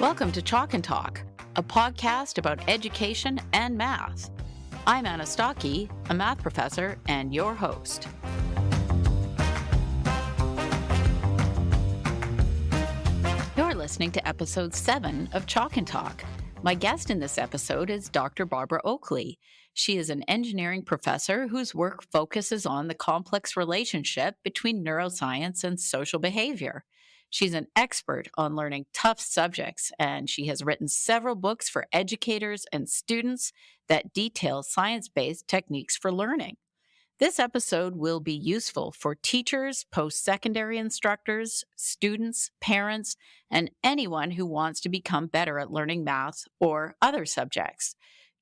Welcome to Chalk and Talk, a podcast about education and math. I'm Anna Stokke, a math professor and your host. You're listening to episode 7 of Chalk and Talk. My guest in this episode is Dr. Barbara Oakley. She is an engineering professor whose work focuses on the complex relationship between neuroscience and social behavior. She's an expert on learning tough subjects, and she has written several books for educators and students that detail science-based techniques for learning. This episode will be useful for teachers, post-secondary instructors, students, parents, and anyone who wants to become better at learning math or other subjects.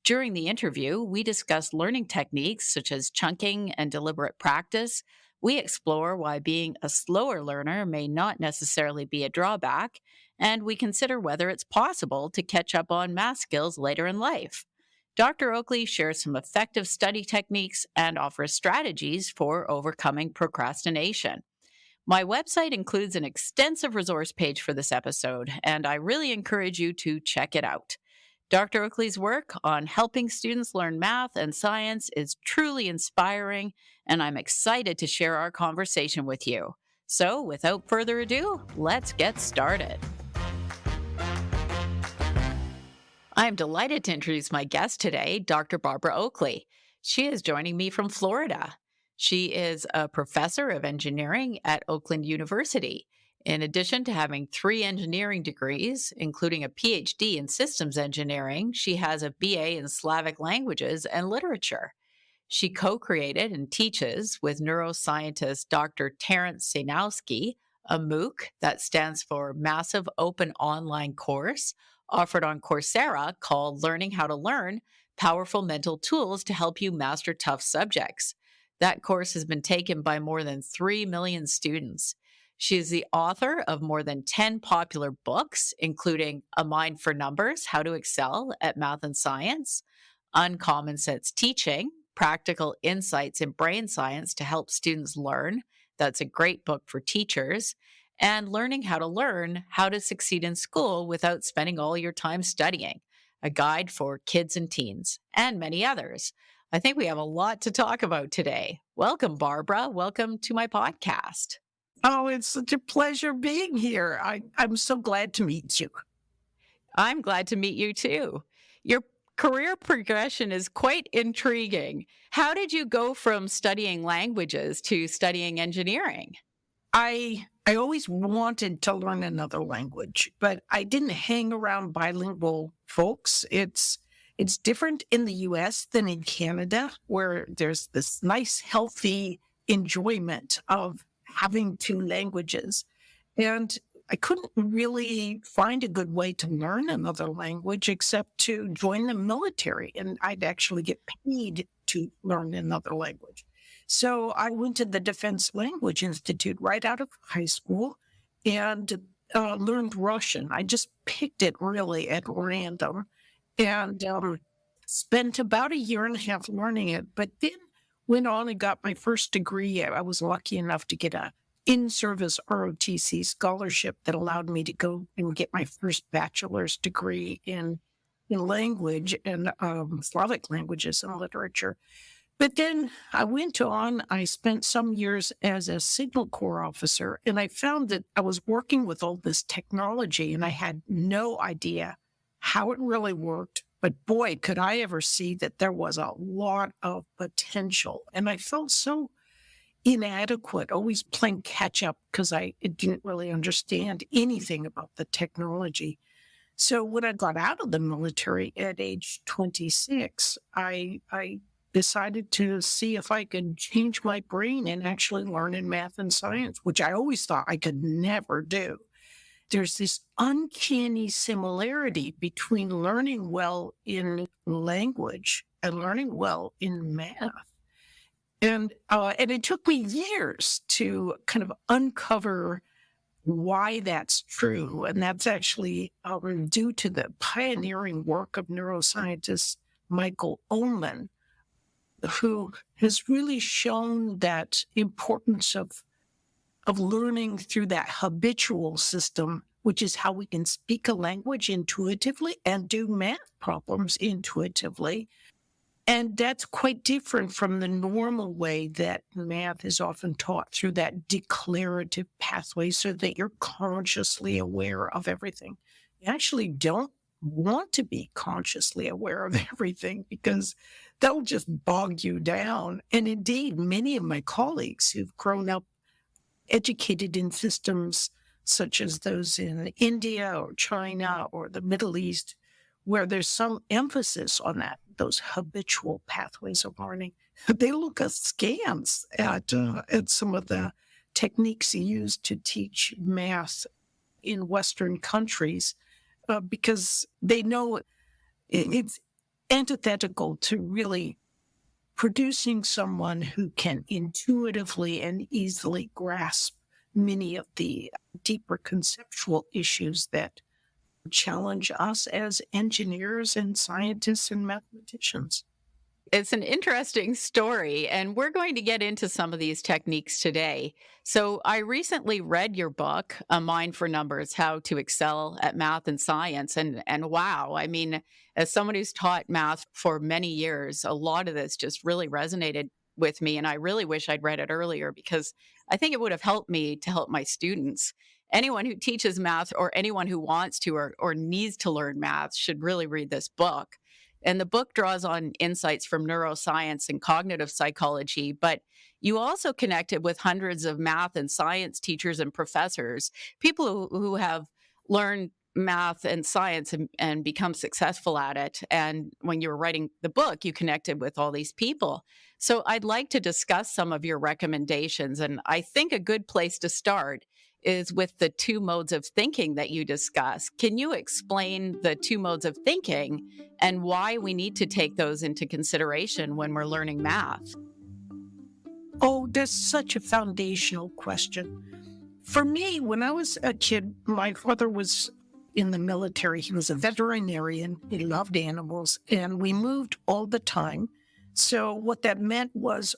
During the interview, we discuss learning techniques such as chunking and deliberate practice. We explore why being a slower learner may not necessarily be a drawback, and we consider whether it's possible to catch up on math skills later in life. Dr. Oakley shares some effective study techniques and offers strategies for overcoming procrastination. My website includes an extensive resource page for this episode, and I really encourage you to check it out. Dr. Oakley's work on helping students learn math and science is truly inspiring, and I'm excited to share our conversation with you. So, without further ado, let's get started. I'm delighted to introduce my guest today, Dr. Barbara Oakley. She is joining me from Florida. She is a professor of engineering at Oakland University. In addition to having 3 engineering degrees, including a PhD in systems engineering, she has a BA in Slavic languages and literature. She co-created and teaches with neuroscientist Dr. Terence Sejnowski a MOOC, that stands for Massive Open Online Course, offered on Coursera called Learning How to Learn, Powerful Mental Tools to Help You Master Tough Subjects. That course has been taken by more than 3 million students. She is the author of more than 10 popular books, including A Mind for Numbers, How to Excel at Math and Science, Uncommon Sense Teaching, Practical Insights in Brain Science to Help Students Learn. That's a great book for teachers. And Learning How to Learn, How to Succeed in School Without Spending All Your Time Studying, a guide for kids and teens, and many others. I think we have a lot to talk about today. Welcome, Barbara. Welcome to my podcast. Oh, it's such a pleasure being here. I'm so glad to meet you. I'm glad to meet you too. Your career progression is quite intriguing. How did you go from studying languages to studying engineering? I always wanted to learn another language, but I didn't hang around bilingual folks. It's different in the US than in Canada, where there's this nice, healthy enjoyment of having 2 languages. And I couldn't really find a good way to learn another language except to join the military. And I'd actually get paid to learn another language. So I went to the Defense Language Institute right out of high school and learned Russian. I just picked it really at random and spent about 1.5 years learning it. But then went on and got my first degree. I was lucky enough to get a in-service ROTC scholarship that allowed me to go and get my first bachelor's degree in language and Slavic languages and literature. But then I went on, I spent some years as a Signal Corps officer, and I found that I was working with all this technology, and I had no idea how it really worked. But boy, could I ever see that there was a lot of potential. And I felt so inadequate, always playing catch up because I didn't really understand anything about the technology. So when I got out of the military at age 26, I decided to see if I could change my brain and actually learn in math and science, which I always thought I could never do. There's this uncanny similarity between learning well in language and learning well in math. And it took me years to kind of uncover why that's true. And that's actually due to the pioneering work of neuroscientist Michael Ullman, who has really shown that importance of learning through that habitual system which is how we can speak a language intuitively and do math problems intuitively. And that's quite different from the normal way that math is often taught through that declarative pathway so that you're consciously aware of everything. You actually don't want to be consciously aware of everything because that'll just bog you down. And indeed, many of my colleagues who've grown up educated in systems such as those in India or China or the Middle East, where there's some emphasis on that, those habitual pathways of learning, they look askance at some of the techniques used to teach math in Western countries because they know it's antithetical to really producing someone who can intuitively and easily grasp many of the deeper conceptual issues that challenge us as engineers and scientists and mathematicians. It's an interesting story, and we're going to get into some of these techniques today. So, I recently read your book, A Mind for Numbers: How to Excel at Math and Science. And wow, I mean, as someone who's taught math for many years, a lot of this just really resonated with me. And I really wish I'd read it earlier because I think it would have helped me to help my students. Anyone who teaches math or anyone who wants to or needs to learn math should really read this book. And the book draws on insights from neuroscience and cognitive psychology, but you also connected with hundreds of math and science teachers and professors, people who have learned math and science and become successful at it. And when you were writing the book, you connected with all these people. So I'd like to discuss some of your recommendations. And I think a good place to start is with the two modes of thinking that you discuss. Can you explain the two modes of thinking and why we need to take those into consideration when we're learning math? Oh, that's such a foundational question. For me, when I was a kid, my father was in the military. He was a veterinarian. He loved animals, and we moved all the time. So what that meant was,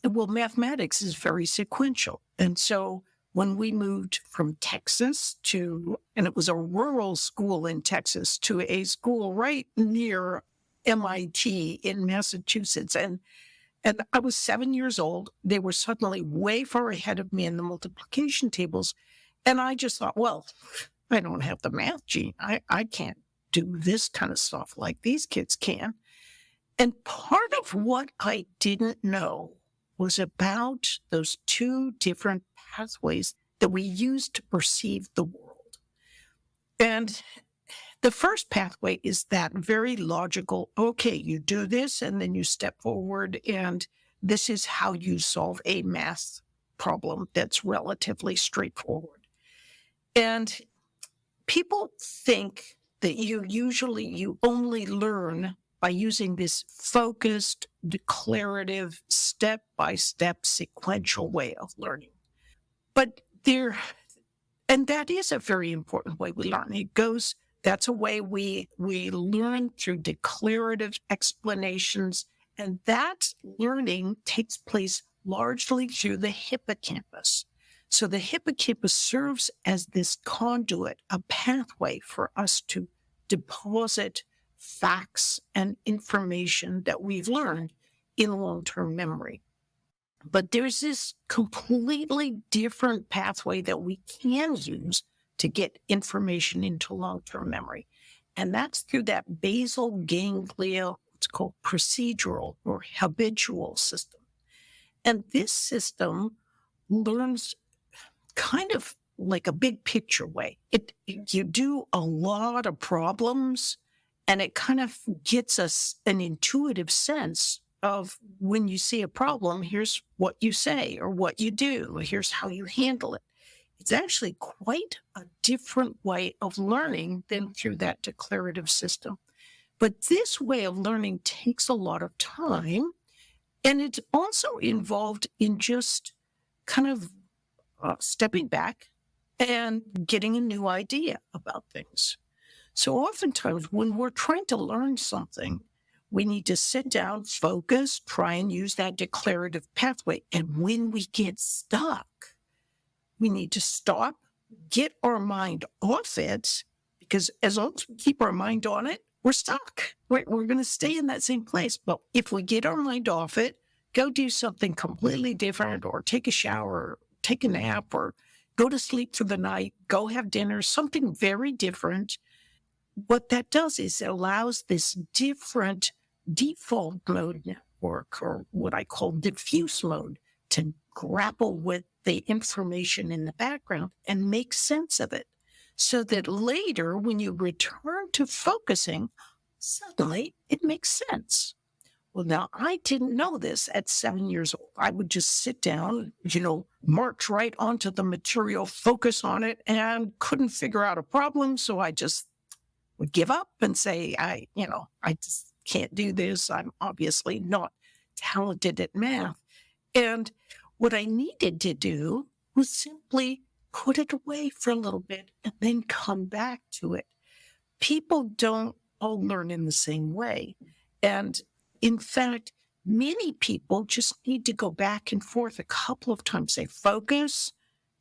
well, mathematics is very sequential. And so when we moved from Texas and it was a rural school in Texas, to a school right near MIT in Massachusetts, and I was 7 years old, they were suddenly way far ahead of me in the multiplication tables. And I just thought, well, I don't have the math gene. I can't do this kind of stuff like these kids can. And part of what I didn't know was about those two different pathways that we use to perceive the world. And the first pathway is that very logical, okay, you do this and then you step forward and this is how you solve a math problem that's relatively straightforward. And people think that you only learn by using this focused, declarative, step-by-step sequential way of learning. But and that is a very important way we learn. That's a way we learn through declarative explanations, and that learning takes place largely through the hippocampus. So the hippocampus serves as this conduit, a pathway for us to deposit facts and information that we've learned in long-term memory. But there's this completely different pathway that we can use to get information into long-term memory. And that's through that basal ganglia, what's called procedural or habitual system. And this system learns kind of like a big picture way. You do a lot of problems, and it kind of gets us an intuitive sense of when you see a problem, here's what you say or what you do, or here's how you handle it. It's actually quite a different way of learning than through that declarative system. But this way of learning takes a lot of time, and it's also involved in just kind of stepping back and getting a new idea about things. So oftentimes when we're trying to learn something, we need to sit down, focus, try and use that declarative pathway. And when we get stuck, we need to stop get our mind off it, because as long as we keep our mind on it, we're stuck. We're going to stay in that same place. But if we get our mind off it, go do something completely different, or take a shower, or take a nap, or go to sleep for the night, go have dinner, something very different. What that does is it allows this different default mode network, or what I call diffuse mode, to grapple with the information in the background and make sense of it. So that later, when you return to focusing, suddenly it makes sense. Well, now I didn't know this at 7 years old. I would just sit down, march right onto the material, focus on it, and couldn't figure out a problem. So I just would give up and say, I just can't do this. I'm obviously not talented at math. And what I needed to do was simply put it away for a little bit and then come back to it. People don't all learn in the same way. And in fact, many people just need to go back and forth a couple of times, say, focus,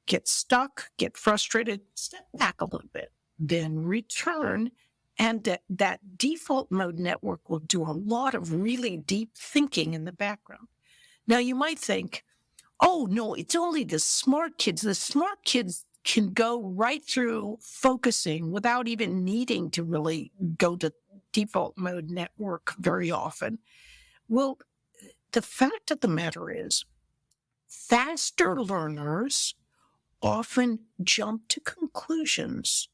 get stuck, get frustrated, step back a little bit, then return. And that default mode network will do a lot of really deep thinking in the background. Now, you might think, oh, no, it's only the smart kids. The smart kids can go right through focusing without even needing to really go to default mode network very often. Well, the fact of the matter is, faster learners often jump to conclusions.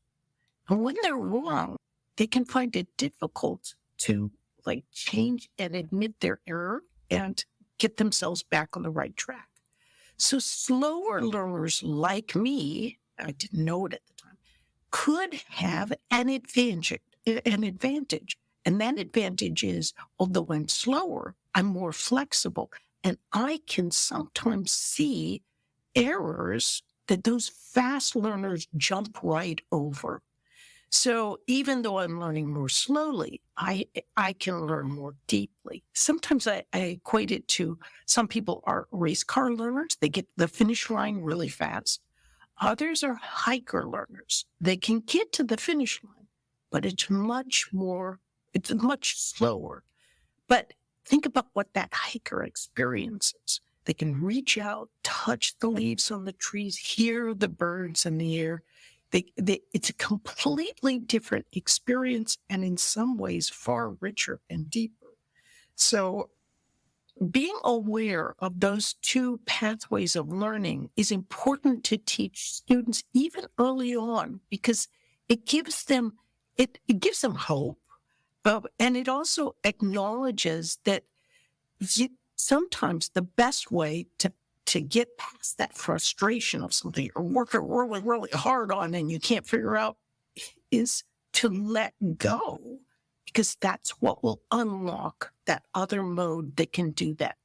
And when they're wrong, they can find it difficult to change and admit their error and get themselves back on the right track. So slower learners like me, I didn't know it at the time, could have an advantage. And that advantage is, although I'm slower, I'm more flexible. And I can sometimes see errors that those fast learners jump right over. So even though I'm learning more slowly, I can learn more deeply. Sometimes I equate it to, some people are race car learners. They get the finish line really fast. Others are hiker learners. They can get to the finish line, but it's much slower. But think about what that hiker experiences. They can reach out, touch the leaves on the trees, hear the birds in the air. It's a completely different experience, and in some ways far richer and deeper. So being aware of those two pathways of learning is important to teach students even early on, because it gives them hope, and it also acknowledges that sometimes the best way to get past that frustration of something you're working really, really hard on and you can't figure out is to let go, because that's what will unlock that other mode that can do that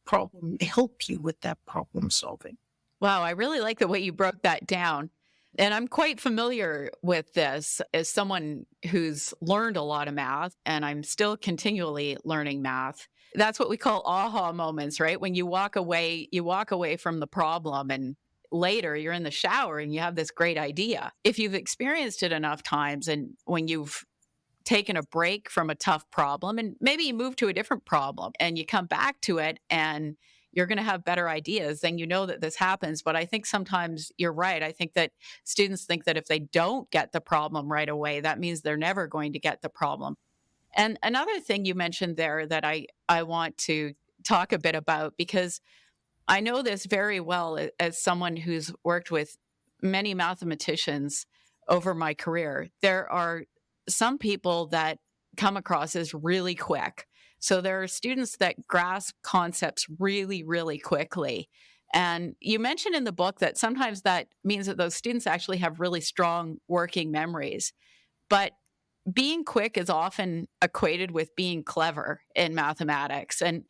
problem, help you with that problem solving. Wow, I really like the way you broke that down. And I'm quite familiar with this as someone who's learned a lot of math, and I'm still continually learning math. That's what we call aha moments, right? When you walk away from the problem, and later you're in the shower and you have this great idea. If you've experienced it enough times, and when you've taken a break from a tough problem and maybe you move to a different problem and you come back to it and you're going to have better ideas, then you know that this happens. But I think sometimes you're right. I think that students think that if they don't get the problem right away, that means they're never going to get the problem. And another thing you mentioned there that I want to talk a bit about, because I know this very well as someone who's worked with many mathematicians over my career. There are some people that come across as really quick. So there are students that grasp concepts really, really quickly. And you mentioned in the book that sometimes that means that those students actually have really strong working memories. But being quick is often equated with being clever in mathematics. And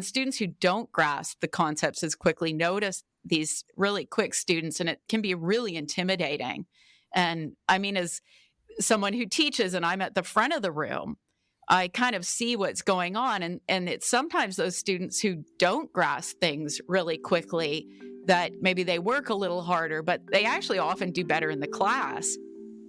students who don't grasp the concepts as quickly notice these really quick students, and it can be really intimidating. And I mean, as someone who teaches and I'm at the front of the room, I kind of see what's going on. And it's sometimes those students who don't grasp things really quickly that maybe they work a little harder, but they actually often do better in the class.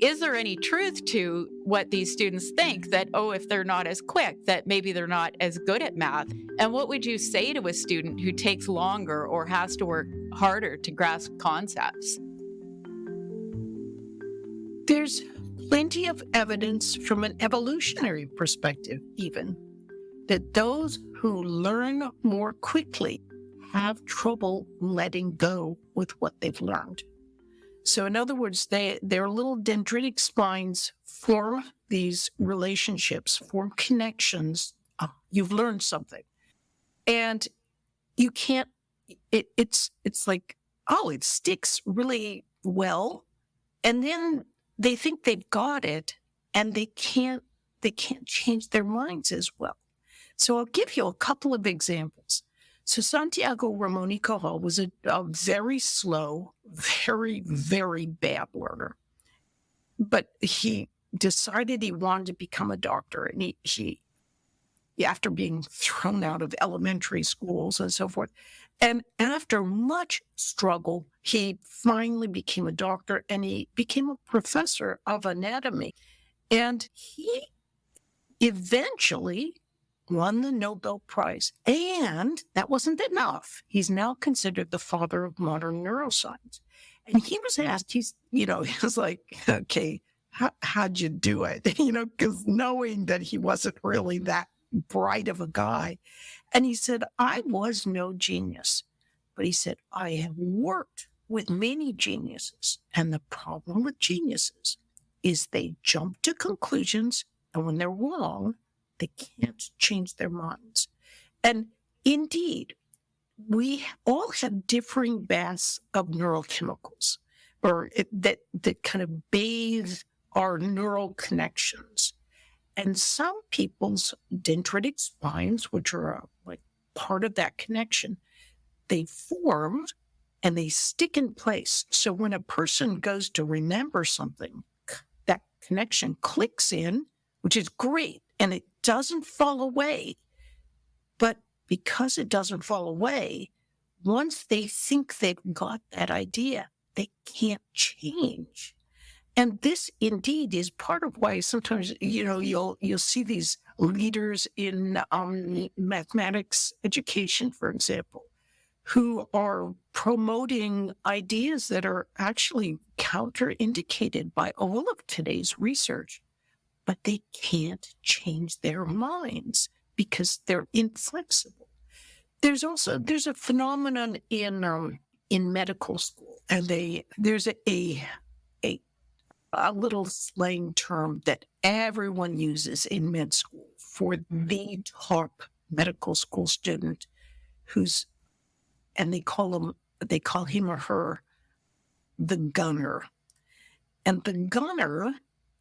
Is there any truth to what these students think that, oh, if they're not as quick, that maybe they're not as good at math? And what would you say to a student who takes longer or has to work harder to grasp concepts? There's plenty of evidence from an evolutionary perspective, even, that those who learn more quickly have trouble letting go with what they've learned. So in other words, their little dendritic spines form these relationships, form connections. Oh, you've learned something. And you can't, it's like, oh, it sticks really well. And then they think they've got it and they can't change their minds as well. So I'll give you a couple of examples. So Santiago Ramon y Cajal was a very slow, very, very bad learner. But he decided he wanted to become a doctor. And he after being thrown out of elementary schools and so forth, and after much struggle, he finally became a doctor and he became a professor of anatomy. And he eventually won the Nobel Prize. And that wasn't enough. He's now considered the father of modern neuroscience. And he was asked, he was like, okay, how'd you do it? Because knowing that he wasn't really that bright of a guy. And he said, I was no genius. But he said, I have worked with many geniuses. And the problem with geniuses is they jump to conclusions. And when they're wrong, they can't change their minds. And indeed, we all have differing baths of neurochemicals that kind of bathe our neural connections. And some people's dendritic spines, which are like part of that connection, they form and they stick in place. So when a person goes to remember something, that connection clicks in, which is great, and it doesn't fall away. But because it doesn't fall away, once they think they've got that idea, they can't change. And this indeed is part of why sometimes, you'll see these leaders in mathematics education, for example, who are promoting ideas that are actually counterindicated by all of today's research, but they can't change their minds because they're inflexible. There's a phenomenon in medical school, and there's a little slang term that everyone uses in med school for the top medical school student and they call him or her the gunner. And the gunner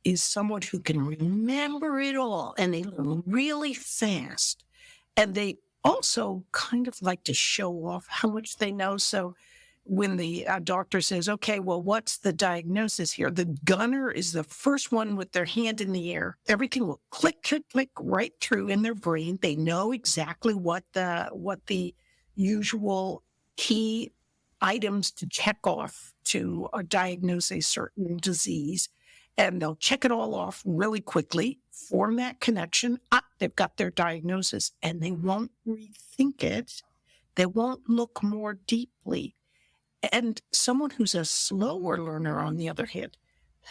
is someone who can remember it all, and they learn really fast. And they also kind of like to show off how much they know. So when the doctor says, okay, well, what's the diagnosis here? The gunner is the first one with their hand in the air. Everything will click, click, click right through in their brain. They know exactly what the usual key items to check off to diagnose a certain disease. And they'll check it all off really quickly, form that connection. They've got their diagnosis, and they won't rethink it. They won't look more deeply. And someone who's a slower learner, on the other hand,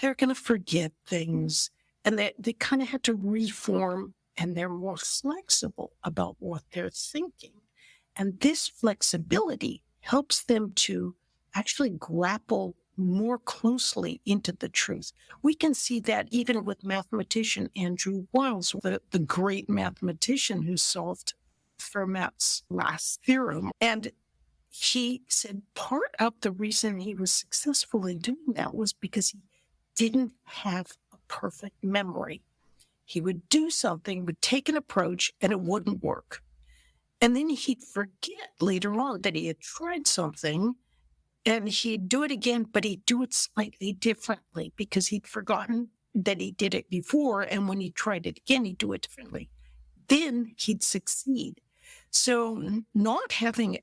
they're going to forget things, and they kind of have to reform, and they're more flexible about what they're thinking. And this flexibility helps them to actually grapple more closely into the truth. We can see that even with mathematician Andrew Wiles, the great mathematician who solved Fermat's last theorem. And he said part of the reason he was successful in doing that was because he didn't have a perfect memory. He would do something, would take an approach, and it wouldn't work. And then he'd forget later on that he had tried something, and he'd do it again, but he'd do it slightly differently because he'd forgotten that he did it before. And when he tried it again, he'd do it differently. Then he'd succeed. So not having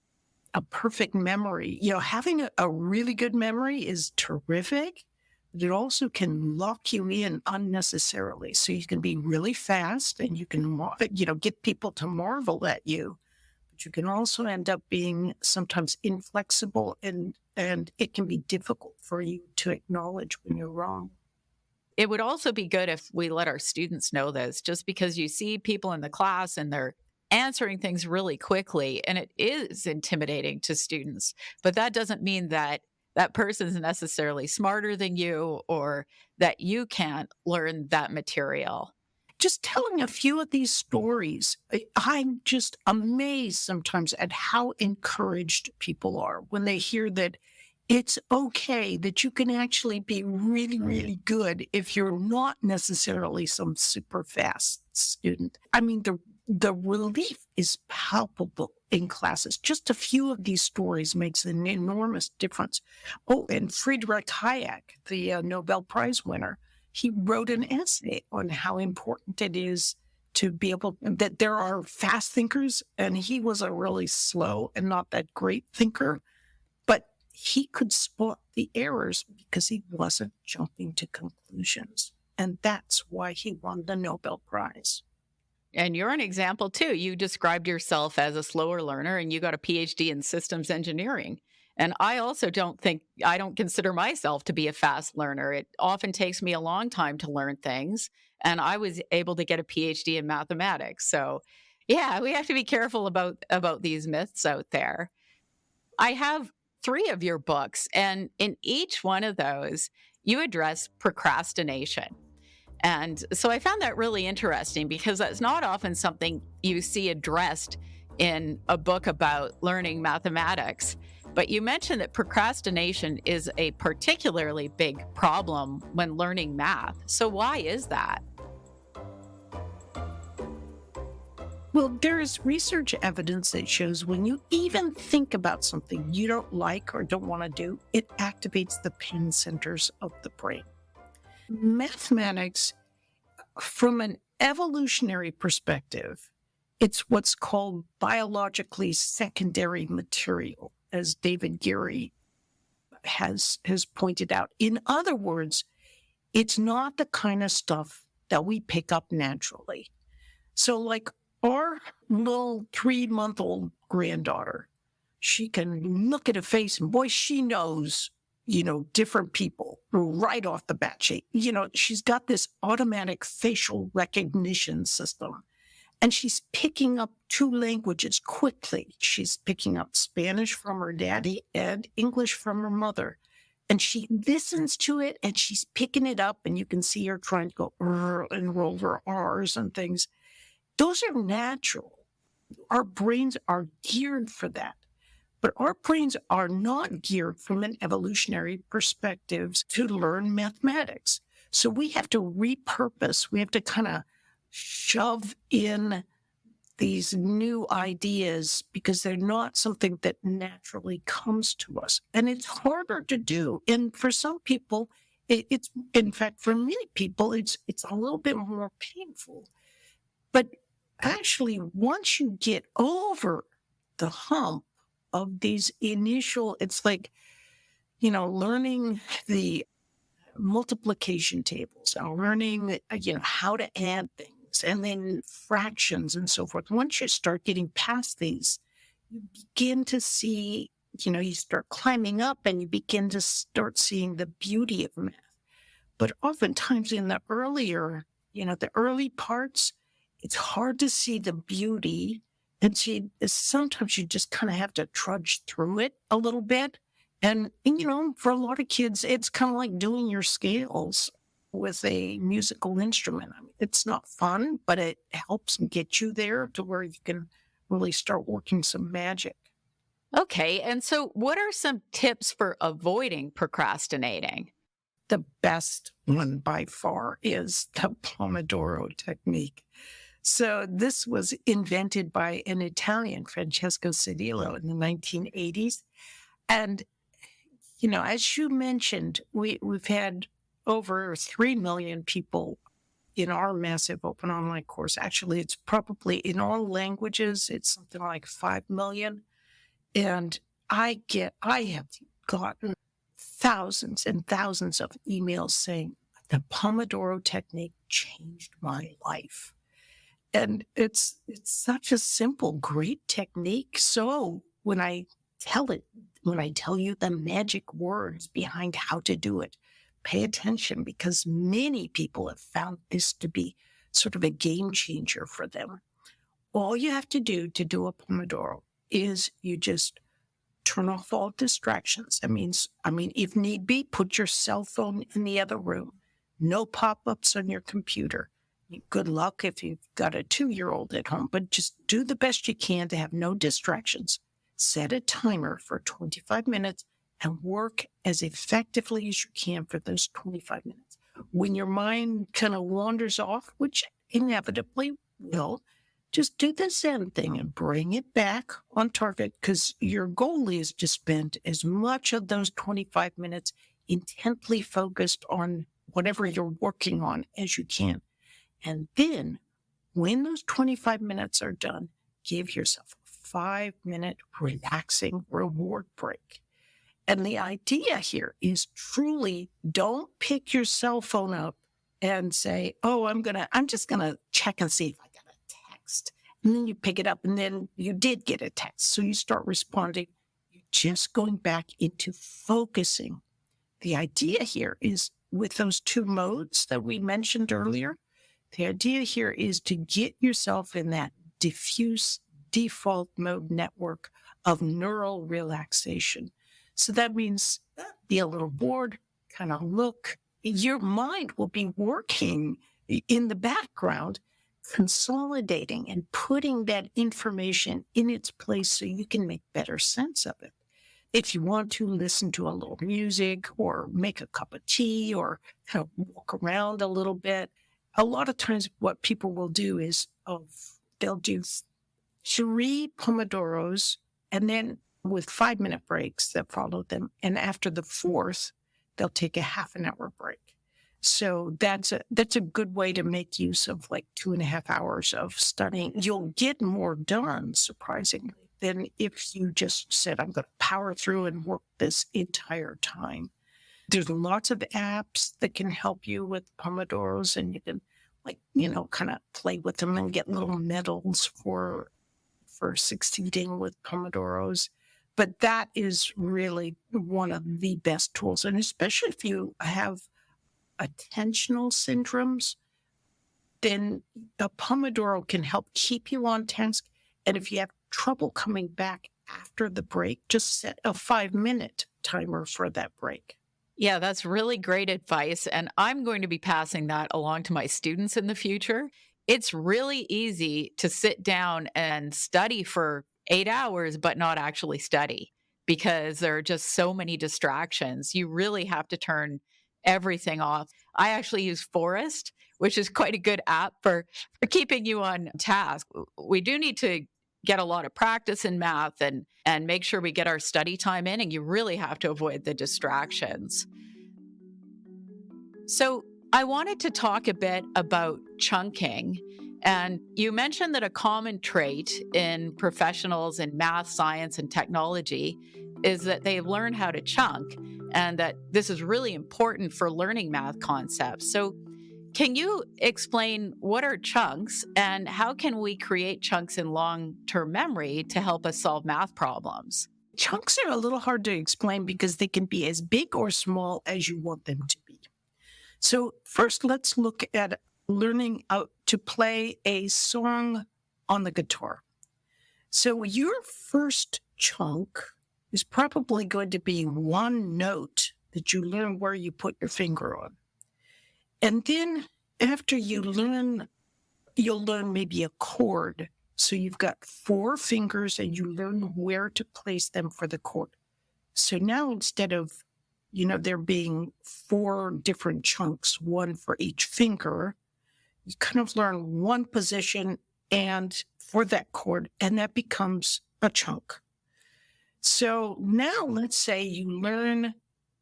a perfect memory. Having a really good memory is terrific, but it also can lock you in unnecessarily. So you can be really fast and you can, get people to marvel at you, but you can also end up being sometimes inflexible and it can be difficult for you to acknowledge when you're wrong. It would also be good if we let our students know this, just because you see people in the class and they're answering things really quickly, and it is intimidating to students. But that doesn't mean that that person is necessarily smarter than you or that you can't learn that material. Just telling a few of these stories, I'm just amazed sometimes at how encouraged people are when they hear that it's okay, that you can actually be really, really good if you're not necessarily some super fast student. I mean, the relief is palpable in classes. Just a few of these stories makes an enormous difference. Oh, and Friedrich Hayek, the Nobel Prize winner, he wrote an essay on how important it is to be able, that there are fast thinkers, and he was a really slow and not that great thinker, but he could spot the errors because he wasn't jumping to conclusions. And that's why he won the Nobel Prize. And you're an example too. You described yourself as a slower learner and you got a PhD in systems engineering. And I also I don't consider myself to be a fast learner. It often takes me a long time to learn things. And I was able to get a PhD in mathematics. So yeah, we have to be careful about these myths out there. I have three of your books, and in each one of those, you address procrastination. And so I found that really interesting because that's not often something you see addressed in a book about learning mathematics. But you mentioned that procrastination is a particularly big problem when learning math. So why is that? Well, there is research evidence that shows when you even think about something you don't like or don't want to do, it activates the pain centers of the brain. Mathematics, from an evolutionary perspective, it's what's called biologically secondary material, as David Geary has pointed out. In other words, it's not the kind of stuff that we pick up naturally. So like our little 3-month-old granddaughter, she can look at a face and boy, she knows, different people right off the bat. She's got this automatic facial recognition system. And she's picking up 2 languages quickly. She's picking up Spanish from her daddy and English from her mother. And she listens to it and she's picking it up. And you can see her trying to go and roll her R's and things. Those are natural. Our brains are geared for that. But our brains are not geared from an evolutionary perspective to learn mathematics. So we have to repurpose. We have to kind of shove in these new ideas because they're not something that naturally comes to us. And it's harder to do. And for some people, it's in fact, for many people, it's a little bit more painful. But actually, once you get over the hump of these initial, it's like, learning the multiplication tables, learning, how to add things and then fractions and so forth. Once you start getting past these, you begin to see, you start climbing up and you begin to start seeing the beauty of math. But oftentimes in the early parts, it's hard to see the beauty. And sometimes you just kind of have to trudge through it a little bit. And, for a lot of kids, it's kind of like doing your scales with a musical instrument. I mean, it's not fun, but it helps get you there to where you can really start working some magic. Okay. And so, what are some tips for avoiding procrastinating? The best one by far is the Pomodoro technique. So this was invented by an Italian, Francesco Cedillo, in the 1980s. And, as you mentioned, we've had over 3 million people in our massive open online course. Actually, it's probably in all languages, it's something like 5 million. And I have gotten thousands and thousands of emails saying the Pomodoro technique changed my life. And it's such a simple, great technique. So when I tell you the magic words behind how to do it, pay attention, because many people have found this to be sort of a game changer for them. All you have to do a Pomodoro is you just turn off all distractions. If need be, put your cell phone in the other room. No pop-ups on your computer. Good luck if you've got a 2-year-old at home, but just do the best you can to have no distractions. Set a timer for 25 minutes and work as effectively as you can for those 25 minutes. When your mind kind of wanders off, which inevitably will, just do the Zen thing and bring it back on target, because your goal is to spend as much of those 25 minutes intently focused on whatever you're working on as you can. And then when those 25 minutes are done, give yourself a 5-minute relaxing reward break. And the idea here is truly don't pick your cell phone up and say, oh, I'm just going to check and see if I got a text. And then you pick it up and then you did get a text. So you start responding. You're just going back into focusing. The idea here is with those 2 modes that we mentioned earlier, the idea here is to get yourself in that diffuse default mode network of neural relaxation. So that means be a little bored, kind of look. Your mind will be working in the background, consolidating and putting that information in its place so you can make better sense of it. If you want to listen to a little music or make a cup of tea or kind of walk around a little bit, a lot of times what people will do is they'll do 3 Pomodoros and then with 5-minute breaks that follow them. And after the 4th, they'll take a half-an-hour break. So that's a good way to make use of like 2.5 hours of studying. You'll get more done, surprisingly, than if you just said, I'm going to power through and work this entire time. There's lots of apps that can help you with Pomodoros, and you can kind of play with them and get little medals for succeeding with Pomodoros. But that is really one of the best tools. And especially if you have attentional syndromes, then a Pomodoro can help keep you on task. And if you have trouble coming back after the break, just set a 5-minute timer for that break. Yeah, that's really great advice. And I'm going to be passing that along to my students in the future. It's really easy to sit down and study for 8 hours, but not actually study because there are just so many distractions. You really have to turn everything off. I actually use Forest, which is quite a good app for keeping you on task. We do need to get a lot of practice in math and make sure we get our study time in, and you really have to avoid the distractions. So I wanted to talk a bit about chunking. And you mentioned that a common trait in professionals in math, science, and technology is that they learn how to chunk, and that this is really important for learning math concepts. So can you explain what are chunks and how can we create chunks in long-term memory to help us solve math problems? Chunks are a little hard to explain because they can be as big or small as you want them to be. So first, let's look at learning how to play a song on the guitar. So your first chunk is probably going to be one note that you learn where you put your finger on. And then after you'll learn maybe a chord. So you've got 4 fingers and you learn where to place them for the chord. So now instead of, there being 4 different chunks, one for each finger, you kind of learn one position and for that chord, and that becomes a chunk. So now let's say you learn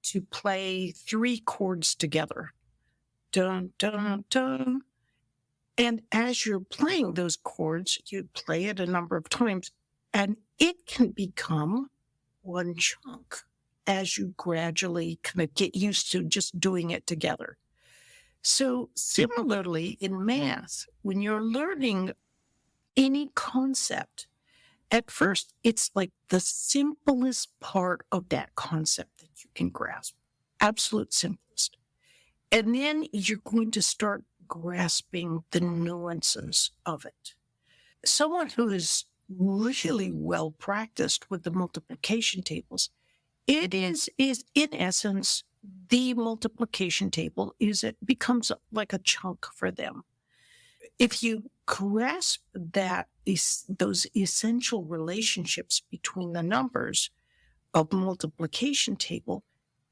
to play 3 chords together. Dun, dun, dun. And as you're playing those chords, you play it a number of times. And it can become one chunk as you gradually kind of get used to just doing it together. So similarly in math, when you're learning any concept, at first it's like the simplest part of that concept that you can grasp, absolute simplest. And then you're going to start grasping the nuances of it. Someone who is really well practiced with the multiplication tables, it is in essence, the multiplication table it becomes like a chunk for them. If you grasp those essential relationships between the numbers of multiplication table,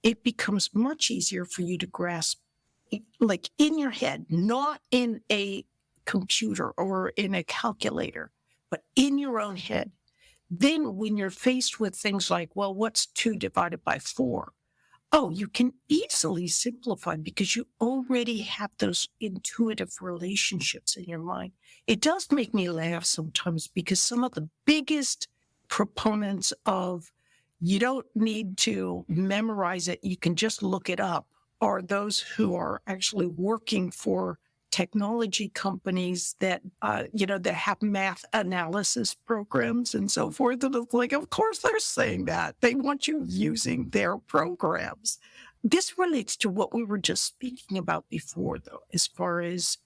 it becomes much easier for you to grasp, like in your head, not in a computer or in a calculator, but in your own head. Then when you're faced with things like, well, what's 2 divided by 4? Oh, you can easily simplify because you already have those intuitive relationships in your mind. It does make me laugh sometimes because some of the biggest proponents of you don't need to memorize it, you can just look it up, are those who are actually working for technology companies that, that have math analysis programs and so forth. And it's like, of course they're saying that. They want you using their programs. This relates to what we were just speaking about before, though, as far as,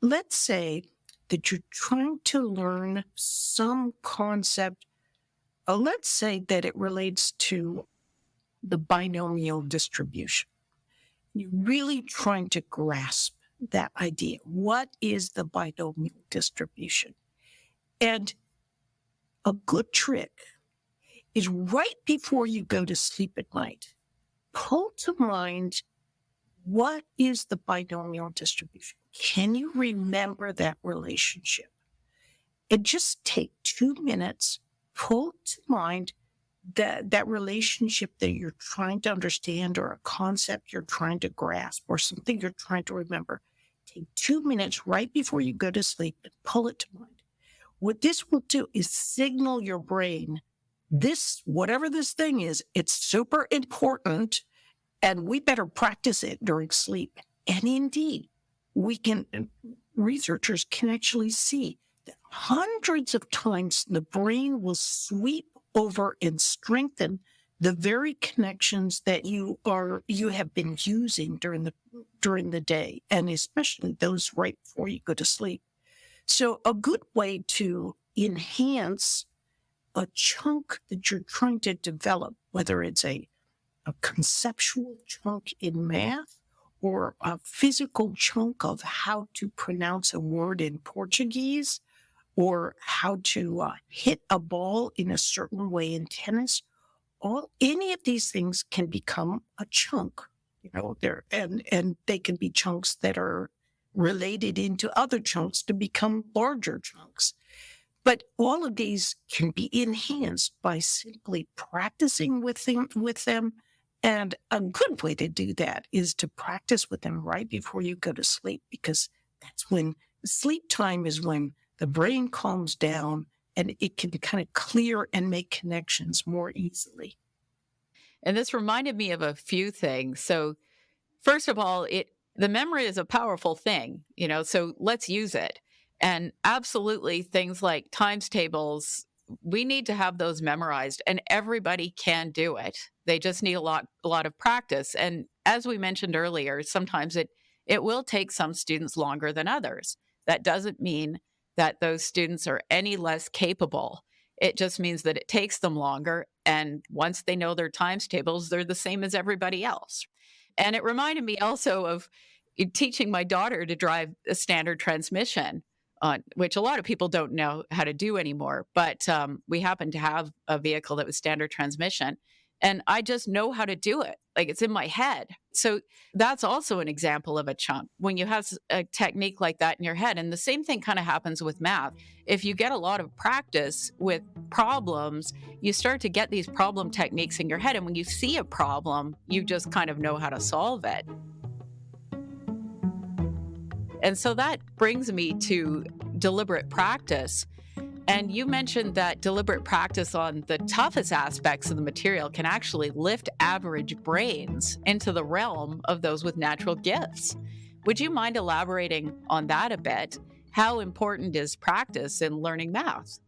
let's say that you're trying to learn some concept. Let's say that it relates to the binomial distribution. You're really trying to grasp that idea. What is the binomial distribution? And a good trick is right before you go to sleep at night, pull to mind, what is the binomial distribution? Can you remember that relationship? And just take 2 minutes, pull to mind that relationship that you're trying to understand, or a concept you're trying to grasp, or something you're trying to remember. Take 2 minutes right before you go to sleep and pull it to mind. What this will do is signal your brain, whatever this thing is, it's super important and we better practice it during sleep. And indeed, researchers can actually see that hundreds of times the brain will sweep over and strengthen the very connections that you have been using during the day, and especially those right before you go to sleep. So a good way to enhance a chunk that you're trying to develop, whether it's a conceptual chunk in math or a physical chunk of how to pronounce a word in Portuguese, or how to hit a ball in a certain way in tennis, any of these things can become a chunk. And they can be chunks that are related into other chunks to become larger chunks. But all of these can be enhanced by simply practicing with them. And a good way to do that is to practice with them right before you go to sleep, because that's when sleep time is when the brain calms down and it can kind of clear and make connections more easily. And this reminded me of a few things. So first of all, the memory is a powerful thing, so let's use it. And absolutely things like times tables, we need to have those memorized, and everybody can do it. They just need a lot of practice. And as we mentioned earlier, sometimes it will take some students longer than others. That doesn't mean that those students are any less capable. It just means that it takes them longer. And once they know their times tables, they're the same as everybody else. And it reminded me also of teaching my daughter to drive a standard transmission, which a lot of people don't know how to do anymore. But we happen to have a vehicle that was standard transmission, and I just know how to do it. Like, it's in my head. So that's also an example of a chunk, when you have a technique like that in your head. And the same thing kind of happens with math. If you get a lot of practice with problems, you start to get these problem techniques in your head. And when you see a problem, you just kind of know how to solve it. And so that brings me to deliberate practice. And you mentioned that deliberate practice on the toughest aspects of the material can actually lift average brains into the realm of those with natural gifts. Would you mind elaborating on that a bit? How important is practice in learning math?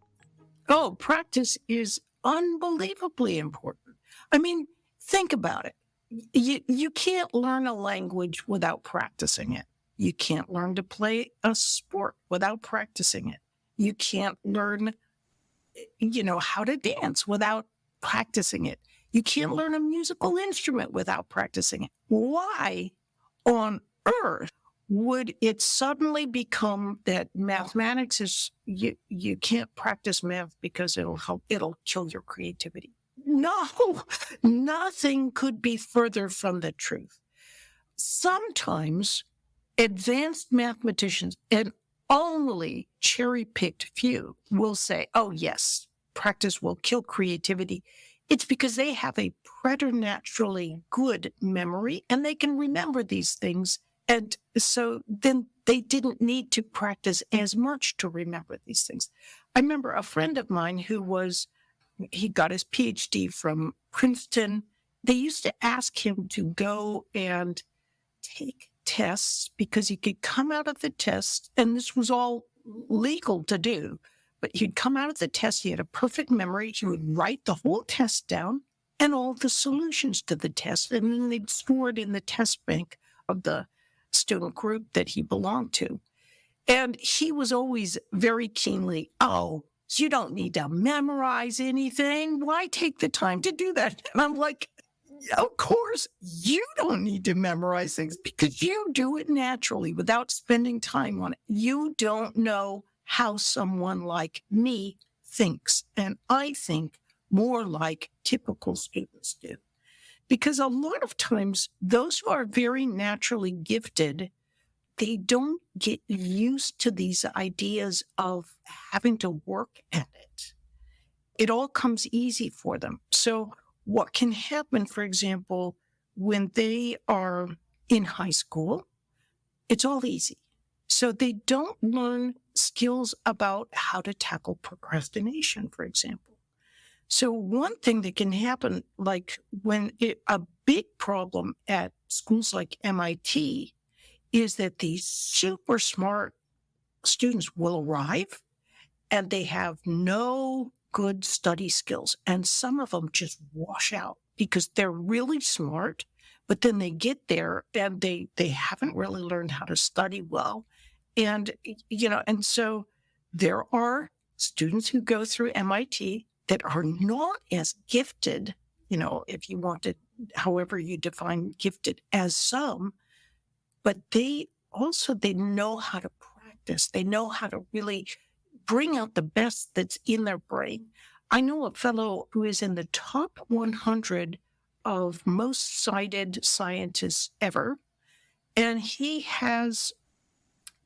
Oh, practice is unbelievably important. I mean, think about it. You can't learn a language without practicing it. You can't learn to play a sport without practicing it. You can't learn, how to dance without practicing it. You can't learn a musical instrument without practicing it. Why on earth would it suddenly become that mathematics is you can't practice math because it'll kill your creativity? No, nothing could be further from the truth. Sometimes advanced mathematicians, and only cherry-picked few, will say, oh yes, practice will kill creativity. It's because they have a preternaturally good memory and they can remember these things. And so then they didn't need to practice as much to remember these things. I remember a friend of mine he got his PhD from Princeton. They used to ask him to go and take tests because he could come out of the test, and this was all legal to do, but he'd come out of the test, he had a perfect memory, he would write the whole test down and all the solutions to the test, and then they'd store it in the test bank of the student group that he belonged to. And he was always very keenly, oh, you don't need to memorize anything. Why take the time to do that? And I'm like, of course, you don't need to memorize things because you do it naturally without spending time on it. You don't know how someone like me thinks. And I think more like typical students do. Because a lot of times, those who are very naturally gifted, they don't get used to these ideas of having to work at it. It all comes easy for them. So what can happen, for example, when they are in high school, it's all easy. So they don't learn skills about how to tackle procrastination, for example. So one thing that can happen, like a big problem at schools like MIT is that these super smart students will arrive and they have no good study skills. And some of them just wash out because they're really smart, but then they get there and they haven't really learned how to study well. And, and so there are students who go through MIT that are not as gifted, if you want to, however you define gifted, as some, but they know how to practice. They know how to really bring out the best that's in their brain. I know a fellow who is in the top 100 of most cited scientists ever, and he has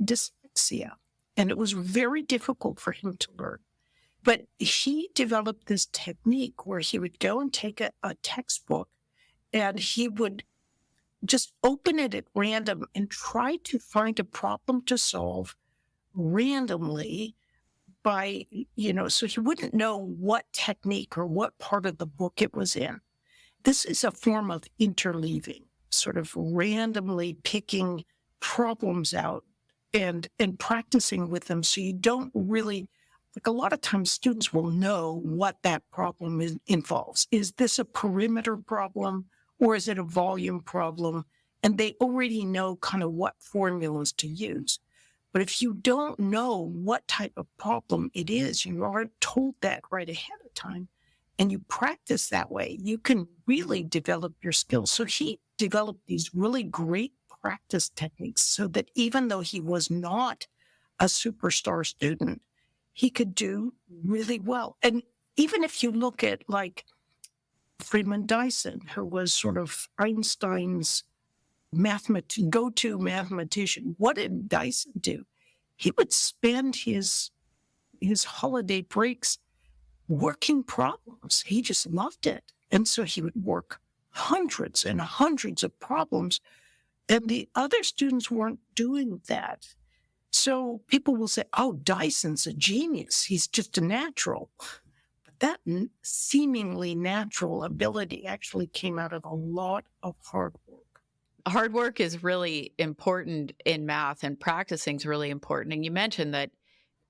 dyslexia, and it was very difficult for him to learn. But he developed this technique where he would go and take a textbook and he would just open it at random and try to find a problem to solve randomly by, so he wouldn't know what technique or what part of the book it was in. This is a form of interleaving, sort of randomly picking problems out and practicing with them. So you don't really, like a lot of times students will know what that problem involves. Is this a perimeter problem or is it a volume problem? And they already know kind of what formulas to use. But if you don't know what type of problem it is, you aren't told that right ahead of time, and you practice that way, you can really develop your skills. So he developed these really great practice techniques so that even though he was not a superstar student, he could do really well. And even if you look at like Freeman Dyson, who was sort of Einstein's go-to mathematician, what did Dyson do? He would spend his holiday breaks working problems. He just loved it. And so he would work hundreds and hundreds of problems. And the other students weren't doing that. So people will say, oh, Dyson's a genius. He's just a natural. But that seemingly natural ability actually came out of a lot of hard work. Hard work is really important in math, and practicing is really important. And you mentioned that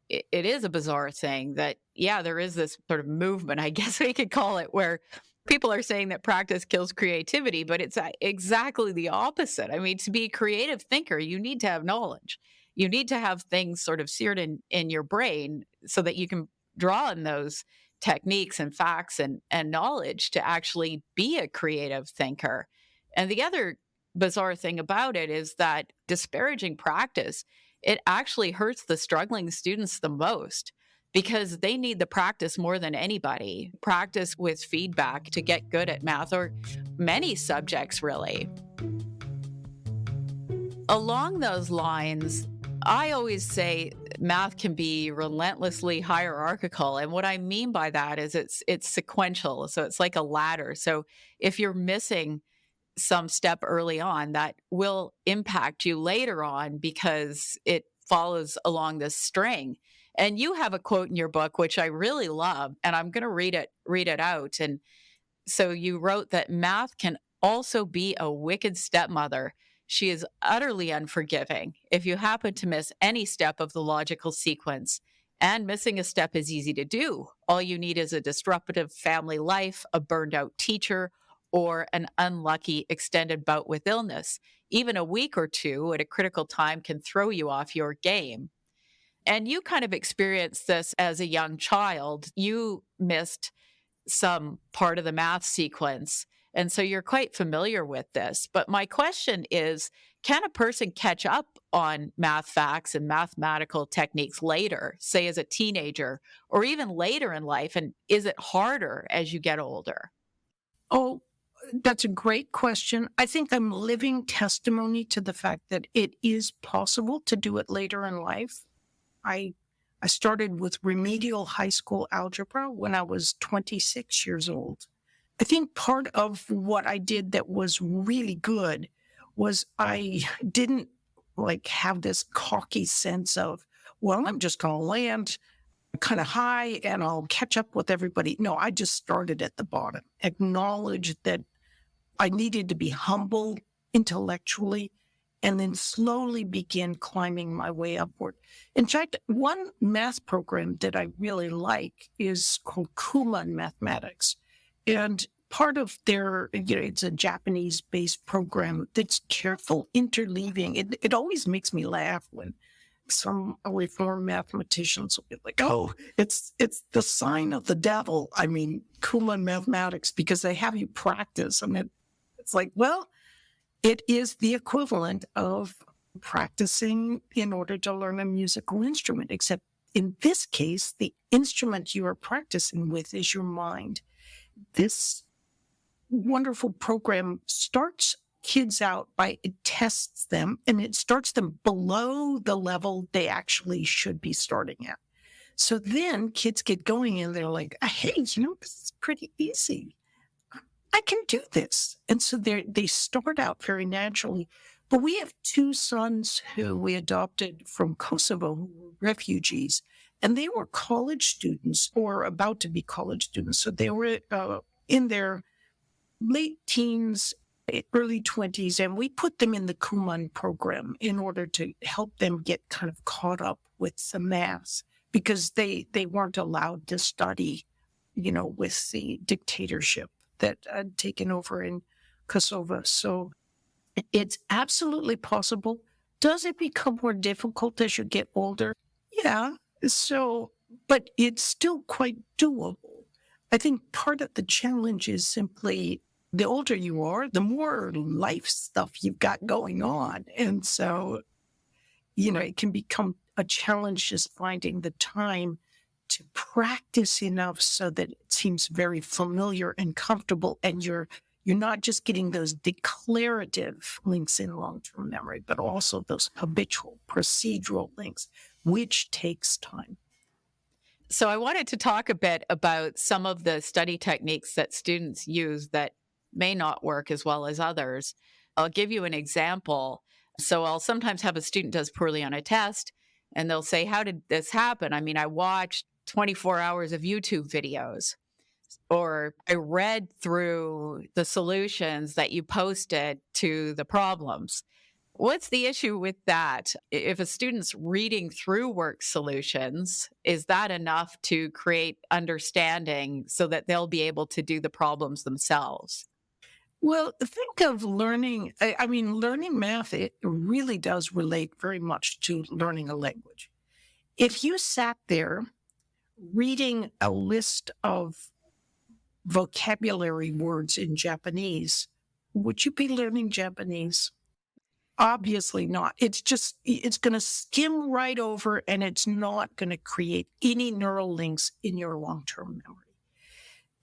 it is a bizarre thing that, yeah, there is this sort of movement, I guess we could call it, where people are saying that practice kills creativity, but it's exactly the opposite. I mean, to be a creative thinker, you need to have knowledge. You need to have things sort of seared in your brain so that you can draw on those techniques and facts and knowledge to actually be a creative thinker. And the other bizarre thing about it is that disparaging practice, it actually hurts the struggling students the most because they need the practice more than anybody. Practice with feedback to get good at math or many subjects, really. Along those lines, I always say math can be relentlessly hierarchical. And what I mean by that is it's sequential. So it's like a ladder. So if you're missing some step early on, that will impact you later on because it follows along this string. And you have a quote in your book which I really love, and I'm going to read it out. And so you wrote that math can also be a wicked stepmother. She is utterly unforgiving if you happen to miss any step of the logical sequence. And missing a step is easy to do. All you need is a disruptive family life, a burned out teacher, or an unlucky extended bout with illness. Even a week or two at a critical time can throw you off your game. And you kind of experienced this as a young child. You missed some part of the math sequence. And so you're quite familiar with this. But my question is, can a person catch up on math facts and mathematical techniques later, say as a teenager or even later in life? And is it harder as you get older? Oh, that's a great question. I think I'm living testimony to the fact that it is possible to do it later in life. I started with remedial high school algebra when I was 26 years old. I think part of what I did that was really good was I didn't have this cocky sense of, well, I'm just going to land kind of high and I'll catch up with everybody. No, I just started at the bottom, acknowledged that I needed to be humble intellectually and then slowly begin climbing my way upward. In fact, one math program that I really like is called Kumon Mathematics. And part of their, it's a Japanese-based program that's careful interleaving. It always makes me laugh when some reformed mathematicians will be like, oh, it's the sign of the devil. I mean, Kumon Mathematics, because they have you practice. And it's like, well, it is the equivalent of practicing in order to learn a musical instrument, except in this case, the instrument you are practicing with is your mind. This wonderful program starts kids out by it tests them, and it starts them below the level they actually should be starting at. So then kids get going and they're like, hey, this is pretty easy. I can do this. And so they start out very naturally. But we have two sons who we adopted from Kosovo, who were refugees, and they were college students or about to be college students. So they were in their late teens, early 20s, and we put them in the Kumon program in order to help them get kind of caught up with the math because they weren't allowed to study, with the dictatorship that had taken over in Kosovo. So it's absolutely possible. Does it become more difficult as you get older? Yeah. So, but it's still quite doable. I think part of the challenge is simply the older you are, the more life stuff you've got going on. And so, it can become a challenge just finding the time to practice enough so that it seems very familiar and comfortable, and you're not just getting those declarative links in long-term memory, but also those habitual procedural links, which takes time. So I wanted to talk a bit about some of the study techniques that students use that may not work as well as others. I'll give you an example. So I'll sometimes have a student does poorly on a test. And they'll say, "How did this happen?" I mean, I watched 24 hours of YouTube videos, or I read through the solutions that you posted to the problems. What's the issue with that? If a student's reading through work solutions, is that enough to create understanding so that they'll be able to do the problems themselves? Well, think of learning. I mean, learning math, it really does relate very much to learning a language. If you sat there reading a list of vocabulary words in Japanese, would you be learning Japanese? Obviously not. It's going to skim right over and it's not going to create any neural links in your long term memory.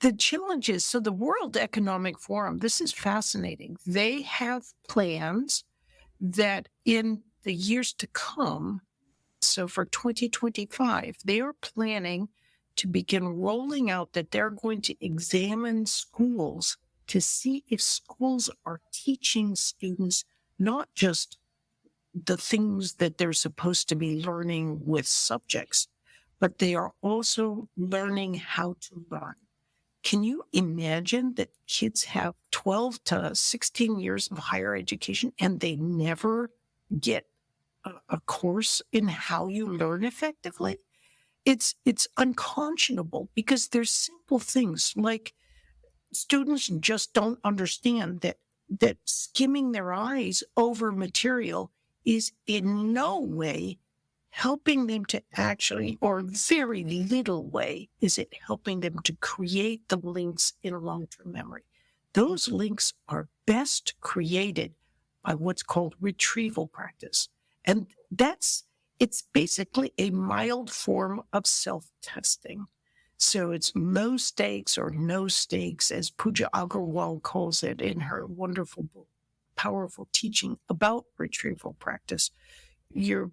The challenge is so the World Economic Forum, this is fascinating. They have plans that in the years to come, so for 2025, they are planning to begin rolling out that they're going to examine schools to see if schools are teaching students not just the things that they're supposed to be learning with subjects, but they are also learning how to learn. Can you imagine that kids have 12 to 16 years of higher education and they never get a course in how you learn effectively? It's unconscionable because there's simple things like students just don't understand that skimming their eyes over material is in no way helping them to actually, or very little way, is it helping them to create the links in long-term memory. Those links are best created by what's called retrieval practice. And it's basically a mild form of self-testing. So it's low stakes or no stakes, as Pooja Agarwal calls it in her wonderful book, Powerful Teaching about retrieval practice. You're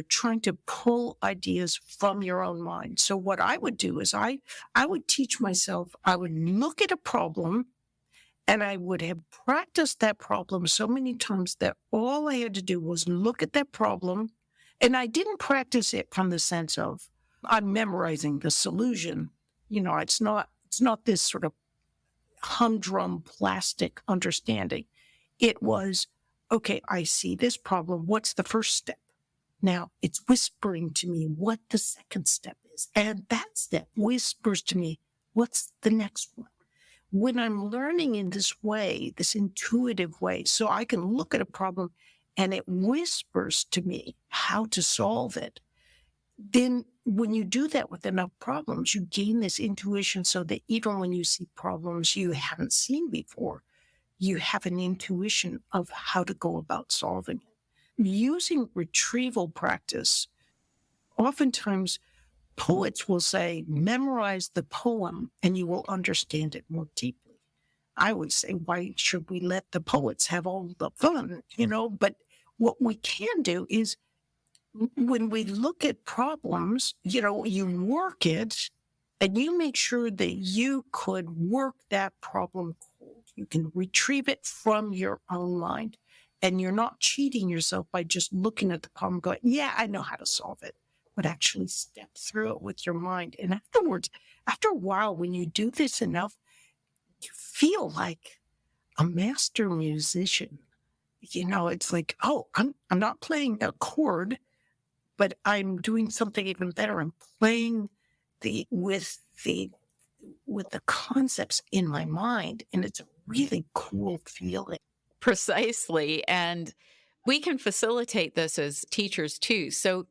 trying to pull ideas from your own mind. So what I would do is I would teach myself, I would look at a problem and I would have practiced that problem so many times that all I had to do was look at that problem. And I didn't practice it from the sense of I'm memorizing the solution. It's not this sort of humdrum plastic understanding. It was, okay, I see this problem. What's the first step? Now it's whispering to me what the second step is. And that step whispers to me, what's the next one? When I'm learning in this way, this intuitive way, so I can look at a problem and it whispers to me how to solve it, then when you do that with enough problems, you gain this intuition so that even when you see problems you haven't seen before, you have an intuition of how to go about solving it. Using retrieval practice, oftentimes poets will say, memorize the poem and you will understand it more deeply. I would say, why should we let the poets have all the fun, But what we can do is when we look at problems, you work it and you make sure that you could work that problem cold. You can retrieve it from your own mind and you're not cheating yourself by just looking at the problem going, yeah, I know how to solve it, but actually step through it with your mind. And afterwards, after a while, when you do this enough, you feel like a master musician. It's like, oh, I'm not playing a chord, but I'm doing something even better. I'm playing with the concepts in my mind, and it's a really cool feeling. Precisely. And we can facilitate this as teachers too. So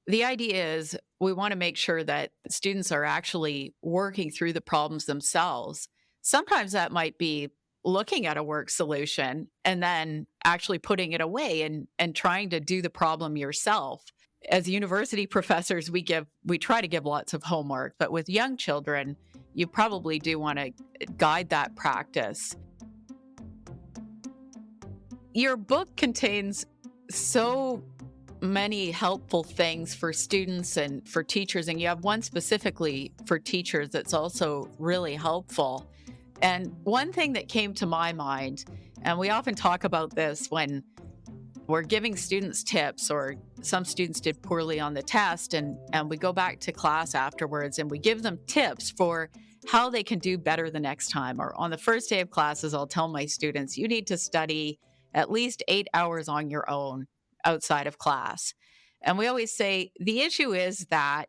the idea is we want to make sure that students are actually working through the problems themselves. Sometimes that might be looking at a work solution and then actually putting it away and trying to do the problem yourself. As university professors, we try to give lots of homework, but with young children, you probably do want to guide that practice. Your book contains so many helpful things for students and for teachers, and you have one specifically for teachers that's also really helpful. And one thing that came to my mind, and we often talk about this when we're giving students tips, or some students did poorly on the test, and we go back to class afterwards and we give them tips for how they can do better the next time. Or on the first day of classes, I'll tell my students, you need to study at least 8 hours on your own outside of class. And we always say the issue is that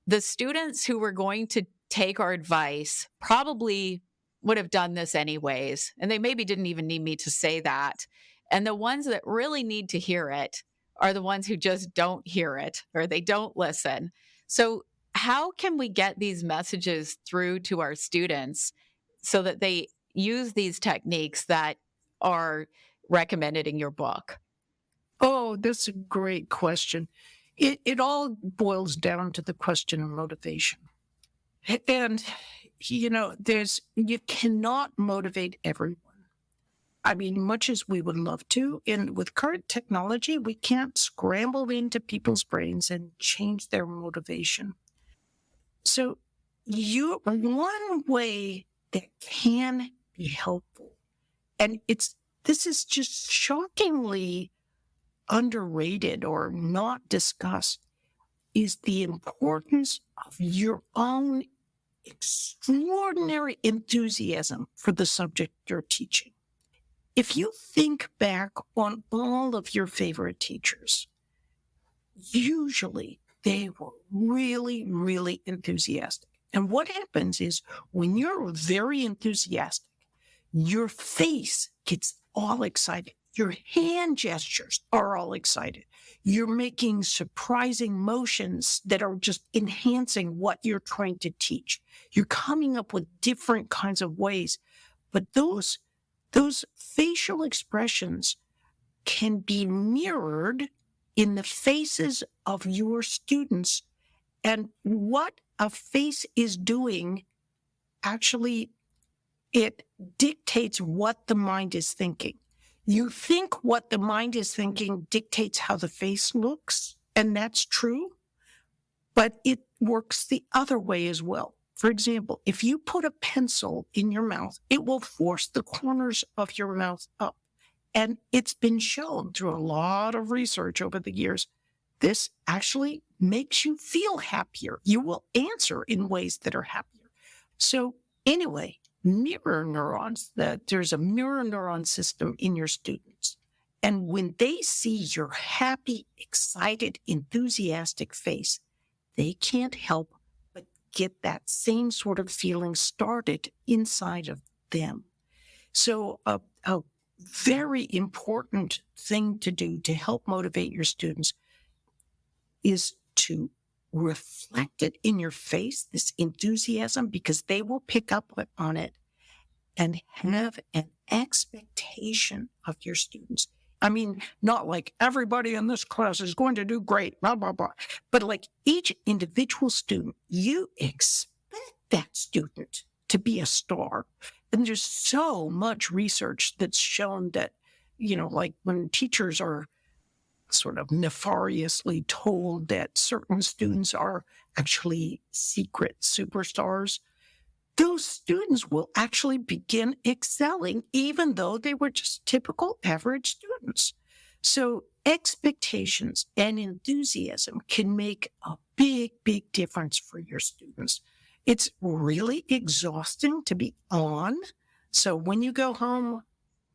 the students who were going to take our advice probably would have done this anyways. And they maybe didn't even need me to say that. And the ones that really need to hear it are the ones who just don't hear it, or they don't listen. So, how can we get these messages through to our students so that they use these techniques that are recommended in your book? Oh, that's a great question. It all boils down to the question of motivation. And, you cannot motivate everyone. I mean, much as we would love to, and with current technology, we can't scramble into people's brains and change their motivation. So, one way that can be helpful, and this is just shockingly underrated or not discussed, is the importance of your own extraordinary enthusiasm for the subject you're teaching. If you think back on all of your favorite teachers, usually they were really, really enthusiastic. And what happens is when you're very enthusiastic, your face gets all excited. Your hand gestures are all excited. You're making surprising motions that are just enhancing what you're trying to teach. You're coming up with different kinds of ways. But those facial expressions can be mirrored in the faces of your students. And what a face is doing, actually, it dictates what the mind is thinking. You think what the mind is thinking dictates how the face looks, and that's true, but it works the other way as well. For example, if you put a pencil in your mouth, it will force the corners of your mouth up. And it's been shown through a lot of research over the years, this actually makes you feel happier. You will answer in ways that are happier. So anyway, mirror neurons, that there's a mirror neuron system in your students. And when they see your happy, excited, enthusiastic face, they can't help but get that same sort of feeling started inside of them. So a very important thing to do to help motivate your students is to reflect it in your face, this enthusiasm, because they will pick up on it, and have an expectation of your students. I mean, not like everybody in this class is going to do great, blah, blah, blah. But like each individual student, you expect that student to be a star. And there's so much research that's shown that, like when teachers are sort of nefariously told that certain students are actually secret superstars, those students will actually begin excelling, even though they were just typical average students. So expectations and enthusiasm can make a big, big difference for your students. It's really exhausting to be on. So when you go home,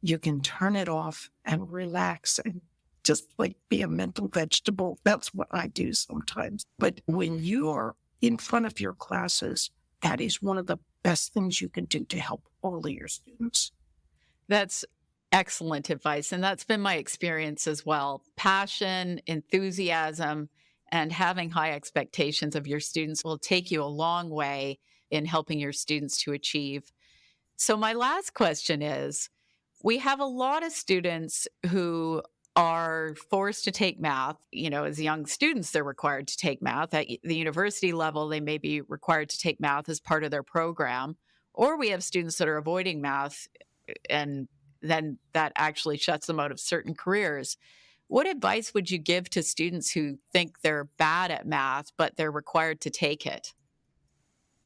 you can turn it off and relax and just like be a mental vegetable. That's what I do sometimes. But when you are in front of your classes, that is one of the best things you can do to help all of your students. That's excellent advice. And that's been my experience as well. Passion, enthusiasm, and having high expectations of your students will take you a long way in helping your students to achieve. So my last question is, we have a lot of students who are forced to take math. As young students, they're required to take math. At the university level, they may be required to take math as part of their program. Or we have students that are avoiding math, and then that actually shuts them out of certain careers. What advice would you give to students who think they're bad at math, but they're required to take it?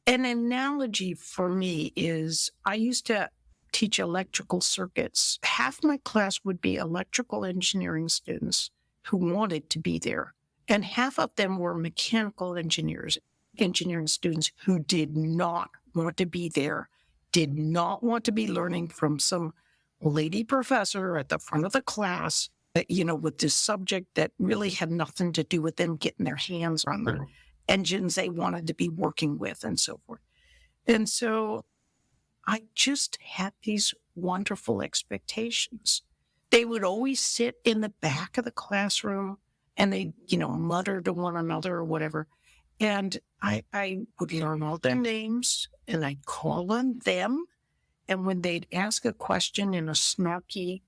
An analogy for me is I used to teach electrical circuits. Half my class would be electrical engineering students who wanted to be there, and half of them were mechanical engineering students who did not want to be there, did not want to be learning from some lady professor at the front of the class, with this subject that really had nothing to do with them getting their hands on the engines they wanted to be working with and so forth. And so I just had these wonderful expectations. They would always sit in the back of the classroom and they, mutter to one another or whatever. And I would learn all their names and I'd call on them. And when they'd ask a question in a snarky,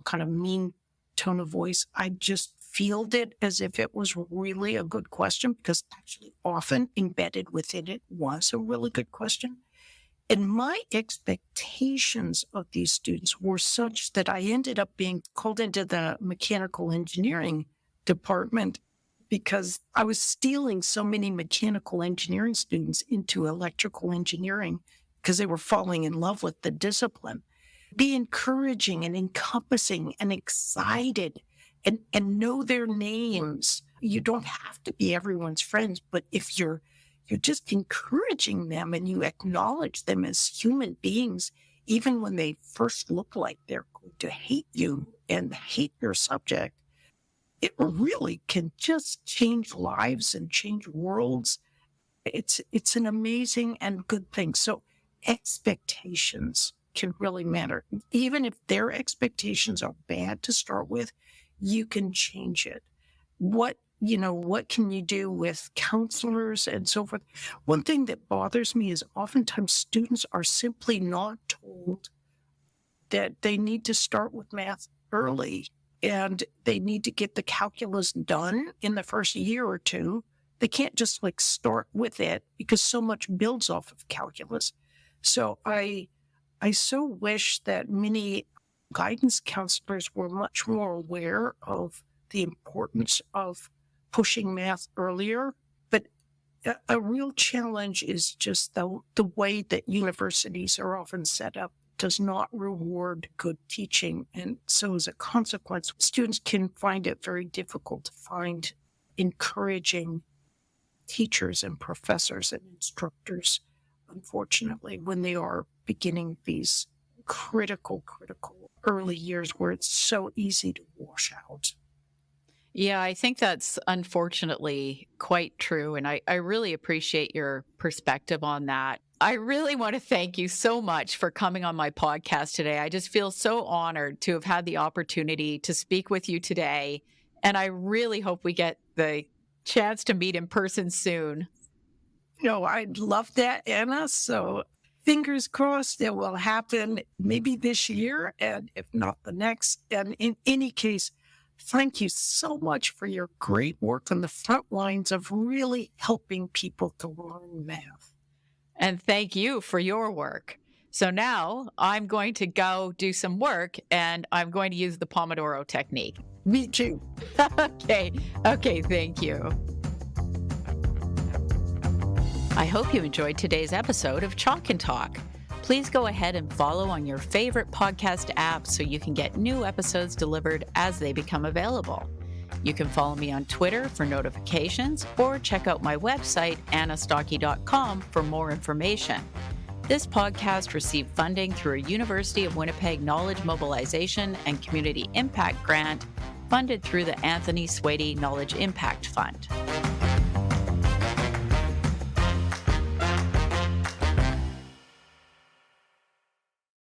kind of mean tone of voice, I'd just field it as if it was really a good question, because actually often embedded within it was a really good question. And my expectations of these students were such that I ended up being called into the mechanical engineering department because I was stealing so many mechanical engineering students into electrical engineering because they were falling in love with the discipline. Be encouraging and encompassing and excited and know their names. You don't have to be everyone's friends, but if you're just encouraging them and you acknowledge them as human beings, even when they first look like they're going to hate you and hate your subject, it really can just change lives and change worlds. It's an amazing and good thing. So expectations can really matter. Even if their expectations are bad to start with, you can change it. What can you do with counselors and so forth? One thing that bothers me is oftentimes students are simply not told that they need to start with math early and they need to get the calculus done in the first year or two. They can't just start with it because so much builds off of calculus. So I so wish that many guidance counselors were much more aware of the importance of pushing math earlier. But a real challenge is just the way that universities are often set up does not reward good teaching. And so as a consequence, students can find it very difficult to find encouraging teachers and professors and instructors, unfortunately, when they are beginning these critical early years where it's so easy to wash out. Yeah, I think that's unfortunately quite true. And I really appreciate your perspective on that. I really want to thank you so much for coming on my podcast today. I just feel so honored to have had the opportunity to speak with you today. And I really hope we get the chance to meet in person soon. I'd love that, Anna. So fingers crossed it will happen maybe this year, and if not the next. And in any case, thank you so much for your great work on the front lines of really helping people to learn math. And thank you for your work. So now I'm going to go do some work and I'm going to use the Pomodoro technique. Me too. Okay, thank you. I hope you enjoyed today's episode of Chalk and Talk. Please go ahead and follow on your favorite podcast app so you can get new episodes delivered as they become available. You can follow me on Twitter for notifications or check out my website, annastokke.com, for more information. This podcast received funding through a University of Winnipeg Knowledge Mobilization and Community Impact Grant funded through the Anthony Swady Knowledge Impact Fund.